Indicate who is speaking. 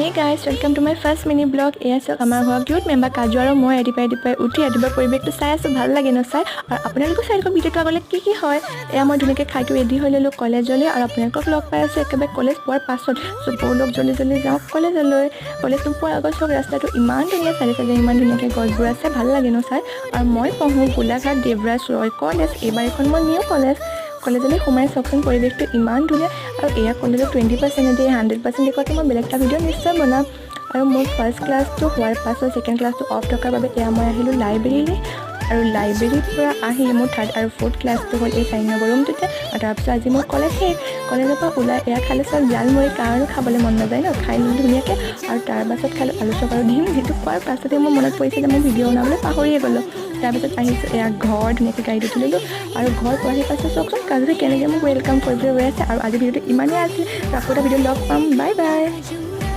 Speaker 1: Hey guys, welcome to my first mini blog. এয়া চাওক আমাৰ ঘৰৰ কিউট মেম্বাৰ কাজু আৰু মই ৰাতিপুৱাই উঠি ৰাতিপুৱা পৰিৱেশটো চাই আছোঁ, ভাল লাগে নচাই। আৰু আপোনালোকৰ চাই থাকক ভিডিঅ'টো আগলৈ কি হয়। এয়া মই ধুনীয়াকৈ খাইটো ৰেডি হৈ ল'লোঁ কলেজলৈ, আৰু আপোনালোকক লগ পাই আছোঁ একেবাৰে কলেজ পোৱাৰ পাছত। চ' ব'লক জল্দি যাওঁ কলেজলৈ। কলেজ নোপোৱাৰ আগত চাওক ৰাস্তাটো ইমান ধুনীয়া, চাৰি ইমান ধুনীয়াকৈ গছবোৰ আছে, ভাল লাগে নচাই। আৰু মই পঢ়োঁ গোলাঘাট দেৱৰাজ ৰয় কলেজ। এইবাৰ এখন মই নিউ কলেজলৈ সোমাই চাওকচোন, পৰিৱেশটো ইমান ধুনীয়া। আৰু এয়া কলেজত 20% দিয়ে, 100% দেখুৱাকৈ মই বেলেগ এটা ভিডিঅ' নিশ্চয় বনাম। আৰু মোৰ ফাৰ্ষ্ট ক্লাছটো হোৱাৰ পাছত ছেকেণ্ড ক্লাছটো অফ থকাৰ বাবে এয়া মই আহিলোঁ লাইব্ৰেৰীলৈ। আৰু লাইব্ৰেৰীৰ পৰা আহি মোৰ থাৰ্ড আৰু ফ'ৰ্থ ক্লাছটো হ'ল এই 4 নম্বৰ ৰুমটোতে। আৰু তাৰপিছত আজি মোৰ কলেজ শেষ। কলেজৰ পৰা ওলাই এয়া খালে চব জালমুড়ি, কাৰণো খাবলৈ মন নাযায় ন, খাই ল'লোঁ ধুনীয়াকৈ। আৰু তাৰ পাছত খালোঁ আলু চপ আৰু ডিম, যিটো খোৱাৰ পাছতে মোৰ মনত পৰিছে যে মই ভিডিঅ' বনাবলৈ পাহৰিয়ে গ'লোঁ। তাৰপিছত আহিছোঁ এয়া ঘৰ, ধুনীয়াকৈ গাড়ীত উঠি ল'লোঁ। আৰু ঘৰ পোৱাহি পাছত চাওকচোন কাজুৱে কেনেকৈ মোক ৱেলকাম কৰিবলৈ ৰৈ আছে। আৰু আজি ভিডিঅ'টো ইমানেই আছিল, আকৌ এটা ভিডিঅ' লগ পাম, বাই বাই।